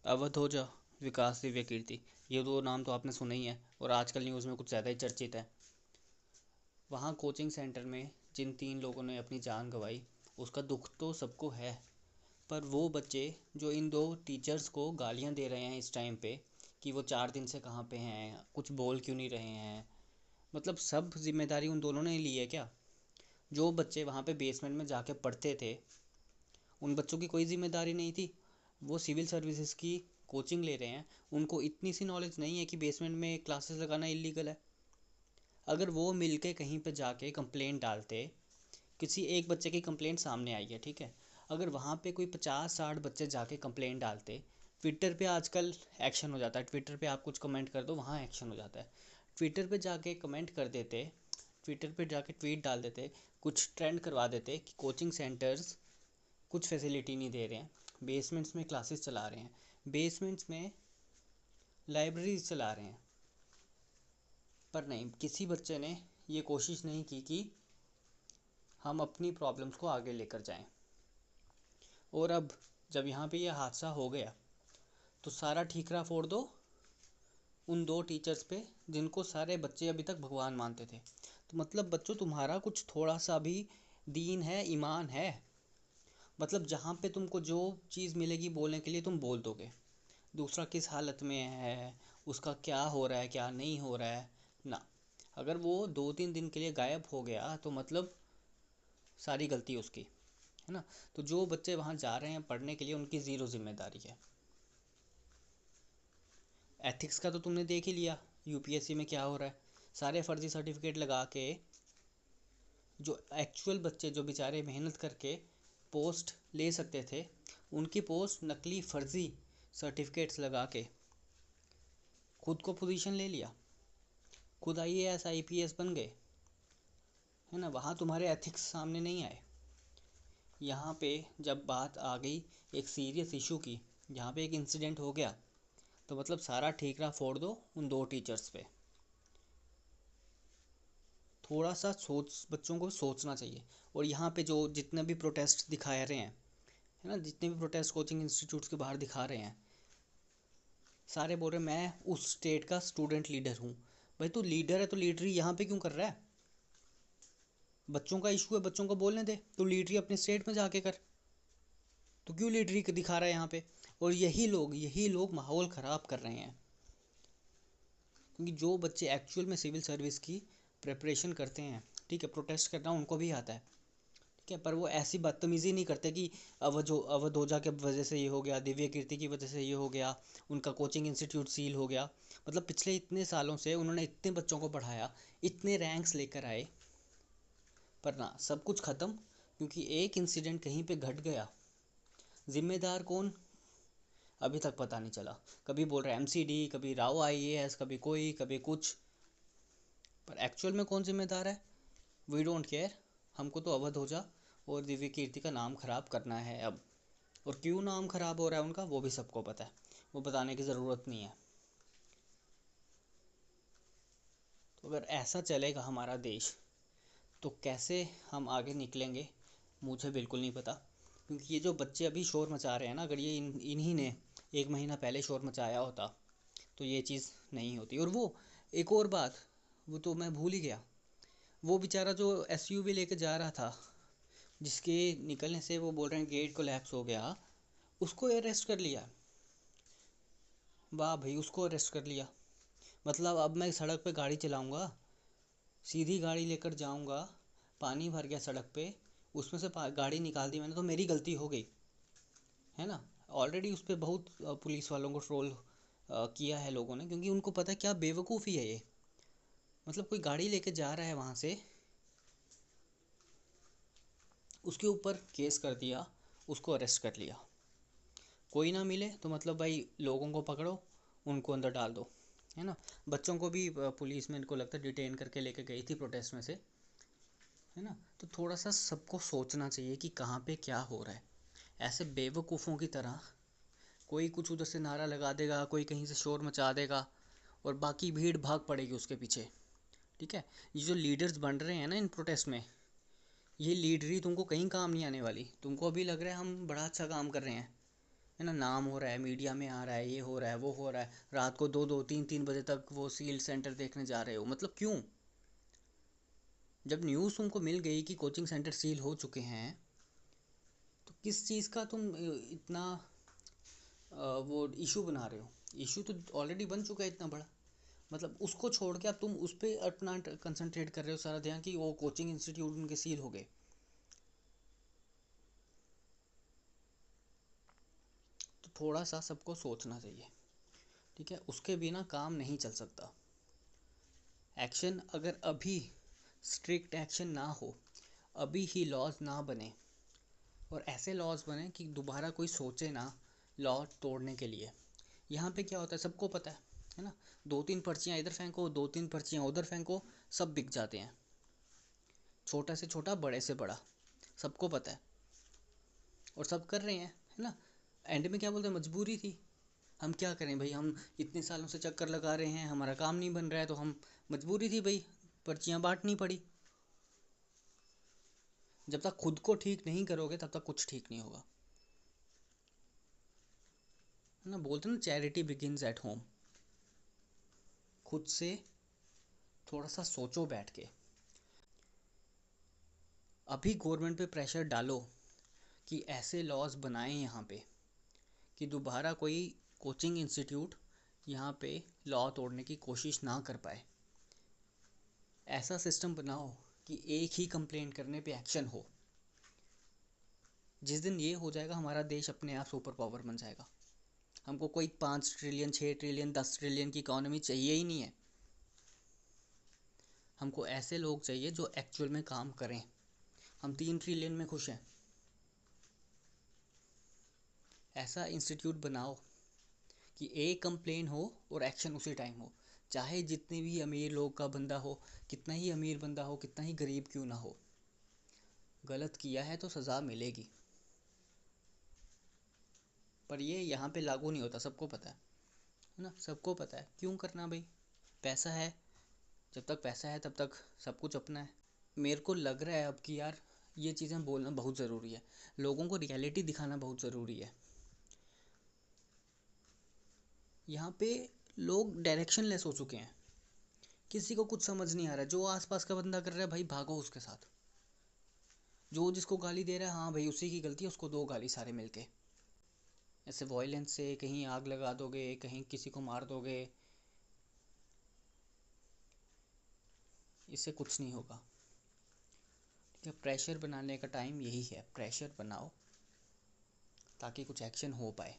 अवधोजा, विकास दिव्य कीर्ति, ये दो नाम तो आपने सुना ही है और आजकल न्यूज़ में कुछ ज़्यादा ही चर्चित है। वहाँ कोचिंग सेंटर में जिन 3 लोगों ने अपनी जान गंवाई, उसका दुख तो सबको है। पर वो बच्चे जो इन 2 टीचर्स को गालियाँ दे रहे हैं इस टाइम पे कि वो 4 दिन से कहाँ पे हैं, कुछ बोल क्यों नहीं रहे हैं, मतलब सब जिम्मेदारी उन दोनों ने ली है क्या? जो बच्चे वहाँ पे बेसमेंट में जाके पढ़ते थे, उन बच्चों की कोई जिम्मेदारी नहीं थी। वो सिविल सर्विसेज की कोचिंग ले रहे हैं, उनको इतनी सी नॉलेज नहीं है कि बेसमेंट में क्लासेस लगाना इलीगल है। अगर वो मिलके कहीं पे जाके कंप्लेंट डालते, किसी एक बच्चे की कंप्लेंट सामने आई है, ठीक है, अगर वहाँ पे कोई 50-60 बच्चे जाके कंप्लेंट डालते, ट्विटर पे आजकल एक्शन हो जाता है, ट्विटर पे आप कुछ कमेंट कर दो वहाँ एक्शन हो जाता है। ट्विटर पे जाके कमेंट कर देते, ट्विटर पे जाके ट्वीट डाल देते, कुछ ट्रेंड करवा देते कि कोचिंग सेंटर्स कुछ फैसिलिटी नहीं दे रहे हैं, बेसमेंट्स में क्लासेस चला रहे हैं, बेसमेंट्स में लाइब्रेरीज चला रहे हैं। पर नहीं, किसी बच्चे ने ये कोशिश नहीं की कि हम अपनी प्रॉब्लम्स को आगे लेकर जाएं। और अब जब यहाँ पे ये हादसा हो गया तो सारा ठीकरा फोड़ दो उन 2 टीचर्स पे जिनको सारे बच्चे अभी तक भगवान मानते थे। तो मतलब बच्चों, तुम्हारा कुछ थोड़ा सा भी दीन है, ईमान है? मतलब जहाँ पे तुमको जो चीज़ मिलेगी बोलने के लिए तुम बोल दोगे, दूसरा किस हालत में है, उसका क्या हो रहा है, क्या नहीं हो रहा है ना। अगर वो 2-3 दिन के लिए गायब हो गया तो मतलब सारी गलती उसकी, है ना। तो जो बच्चे वहाँ जा रहे हैं पढ़ने के लिए, उनकी ज़ीरो जिम्मेदारी है। एथिक्स का तो तुमने देख ही लिया यूपीएससी में क्या हो रहा है। सारे फर्जी सर्टिफिकेट लगा के, जो एक्चुअल बच्चे जो बेचारे मेहनत करके पोस्ट ले सकते थे, उनकी पोस्ट नकली फर्जी सर्टिफिकेट्स लगा के खुद को पोजीशन ले लिया, खुद आईएएस आईपीएस बन गए, है ना। वहाँ तुम्हारे एथिक्स सामने नहीं आए। यहाँ पे जब बात आ गई एक सीरियस इशू की, जहाँ पे एक इंसिडेंट हो गया, तो मतलब सारा ठीकरा फोड़ दो उन 2 टीचर्स पे। थोड़ा सा सोच, बच्चों को सोचना चाहिए। और यहाँ पे जो जितने भी प्रोटेस्ट दिखा रहे हैं, है ना, जितने भी प्रोटेस्ट कोचिंग इंस्टीट्यूट्स के बाहर दिखा रहे हैं, सारे बोल रहे हैं मैं उस स्टेट का स्टूडेंट लीडर हूँ। भाई तू लीडर है तो लीडरी यहाँ पे क्यों कर रहा है? बच्चों का इशू है, बच्चों को बोलने दे, तो लीडरी अपने स्टेट में जाके कर। तो क्यों लीडरी दिखा रहा है यहाँ पे? और यही लोग माहौल ख़राब कर रहे हैं। क्योंकि जो बच्चे एक्चुअल में सिविल सर्विस की प्रिपरेशन करते हैं, ठीक है, प्रोटेस्ट करना उनको भी आता है, ठीक है, पर वो ऐसी बदतमीज़ी नहीं करते कि अवधोजा के वजह से ये हो गया, दिव्य कीर्ति की वजह से ये हो गया, उनका कोचिंग इंस्टीट्यूट सील हो गया। मतलब पिछले इतने सालों से उन्होंने इतने बच्चों को पढ़ाया, इतने रैंक्स लेकर आए, पर ना, सब कुछ ख़त्म क्योंकि एक इंसिडेंट कहीं पे घट गया। जिम्मेदार कौन, अभी तक पता नहीं चला। कभी बोल रहे एमसीडी, कभी राव आईएएस, कभी कोई, कभी कुछ, पर एक्चुअल में कौन जिम्मेदार है? We don't care. हमको तो अवधोजा और दिव्य कीर्ति का नाम ख़राब करना है अब। और क्यों नाम ख़राब हो रहा है उनका, वो भी सबको पता है, वो बताने की ज़रूरत नहीं है। तो अगर ऐसा चलेगा हमारा देश, तो कैसे हम आगे निकलेंगे, मुझे बिल्कुल नहीं पता। क्योंकि ये जो बच्चे अभी शोर मचा रहे हैं ना, अगर ये इन्हीं ने 1 महीना पहले शोर मचाया होता तो ये चीज़ नहीं होती। और वो एक और बात, वो तो मैं भूल ही गया, वो बेचारा जो एसयूवी लेके जा रहा था, जिसके निकलने से वो बोल रहे हैं गेट कोलैप्स हो गया, उसको अरेस्ट कर लिया। वाह भाई, उसको अरेस्ट कर लिया। मतलब अब मैं सड़क पे गाड़ी चलाऊंगा, सीधी गाड़ी लेकर जाऊंगा, पानी भर गया सड़क पे, उसमें से गाड़ी निकाल दी मैंने तो मेरी गलती हो गई, है ना। ऑलरेडी उस पर बहुत पुलिस वालों को ट्रोल किया है लोगों ने, क्योंकि उनको पता है क्या बेवकूफ़ी है ये। मतलब कोई गाड़ी लेके जा रहा है वहाँ से, उसके ऊपर केस कर दिया, उसको अरेस्ट कर लिया। कोई ना मिले तो मतलब भाई लोगों को पकड़ो, उनको अंदर डाल दो, है ना। बच्चों को भी पुलिस में, इनको लगता है डिटेन करके लेके गई थी प्रोटेस्ट में से, है ना। तो थोड़ा सा सबको सोचना चाहिए कि कहाँ पे क्या हो रहा है। ऐसे बेवकूफ़ों की तरह कोई कुछ उधर से नारा लगा देगा, कोई कहीं से शोर मचा देगा, और बाकी भीड़ भाग पड़ेगी उसके पीछे, ठीक है। ये जो लीडर्स बन रहे हैं ना इन प्रोटेस्ट में, ये लीडरी तुमको कहीं काम नहीं आने वाली। तुमको अभी लग रहा है हम बड़ा अच्छा काम कर रहे हैं, है ना, नाम हो रहा है, मीडिया में आ रहा है, ये हो रहा है, वो हो रहा है, रात को 2-2 3-3 बजे तक वो सील सेंटर देखने जा रहे हो, मतलब क्यों? जब न्यूज़ तुमको मिल गई कि कोचिंग सेंटर सील हो चुके हैं, तो किस चीज़ का तुम इतना वो इशू बना रहे हो? इशू तो ऑलरेडी बन चुका है इतना बड़ा, मतलब उसको छोड़ के अब तुम उस पर अपना कंसंट्रेट कर रहे हो सारा ध्यान कि वो कोचिंग इंस्टीट्यूट उनके सील हो गए। तो थोड़ा सा सबको सोचना चाहिए, ठीक है? उसके बिना काम नहीं चल सकता। एक्शन अगर अभी स्ट्रिक्ट एक्शन ना हो, अभी ही लॉज ना बने, और ऐसे लॉज बने कि दोबारा कोई सोचे ना लॉ तोड़ने के लिए। यहाँ पे क्या होता है सबको पता है ना, 2-3 पर्चियाँ इधर फेंको, 2-3 पर्चियाँ उधर फेंको, सब बिक जाते हैं, छोटा से छोटा बड़े से बड़ा, सबको पता है और सब कर रहे हैं, है ना? एंड में क्या बोलते हैं, मजबूरी थी, हम क्या करें भाई, हम इतने सालों से चक्कर लगा रहे हैं, हमारा काम नहीं बन रहा है, तो हम मजबूरी थी भाई, पर्चियाँ बांटनी पड़ी। जब तक खुद को ठीक नहीं करोगे तब तक कुछ ठीक नहीं होगा, है ना? बोलते ना, चैरिटी बिगिंस एट होम। खुद से थोड़ा सा सोचो बैठ के, अभी गवर्नमेंट पे प्रेशर डालो कि ऐसे लॉज बनाएं यहाँ पे कि दोबारा कोई कोचिंग इंस्टीट्यूट यहाँ पे लॉ तोड़ने की कोशिश ना कर पाए। ऐसा सिस्टम बनाओ कि एक ही कंप्लेंट करने पे एक्शन हो। जिस दिन ये हो जाएगा, हमारा देश अपने आप सुपर पावर बन जाएगा। हमको कोई 5 ट्रिलियन 6 ट्रिलियन 10 ट्रिलियन की इकोनॉमी चाहिए ही नहीं है। हमको ऐसे लोग चाहिए जो एक्चुअल में काम करें। हम 3 ट्रिलियन में खुश हैं। ऐसा इंस्टीट्यूट बनाओ कि एक कंप्लेन हो और एक्शन उसी टाइम हो, चाहे जितने भी अमीर लोग का बंदा हो, कितना ही अमीर बंदा हो, कितना ही गरीब क्यों ना हो, गलत किया है तो सज़ा मिलेगी। पर ये यहाँ पे लागू नहीं होता, सबको पता है ना? सबको पता है, क्यों करना भाई? पैसा है, जब तक पैसा है तब तक सब कुछ अपना है। मेरे को लग रहा है अब कि यार ये चीज़ें बोलना बहुत ज़रूरी है, लोगों को रियलिटी दिखाना बहुत ज़रूरी है। यहाँ पे लोग डायरेक्शन लेस हो चुके हैं, किसी को कुछ समझ नहीं आ रहा है। जो आसपास का बंदा कर रहा है भाई भागो उसके साथ, जो जिसको गाली दे रहा है हाँ भाई उसी की गलती है, उसको दो गाली सारे मिलके। ऐसे वॉयलेंस से कहीं आग लगा दोगे, कहीं किसी को मार दोगे, इससे कुछ नहीं होगा। ठीक है, प्रेशर बनाने का टाइम यही है, प्रेशर बनाओ ताकि कुछ एक्शन हो पाए।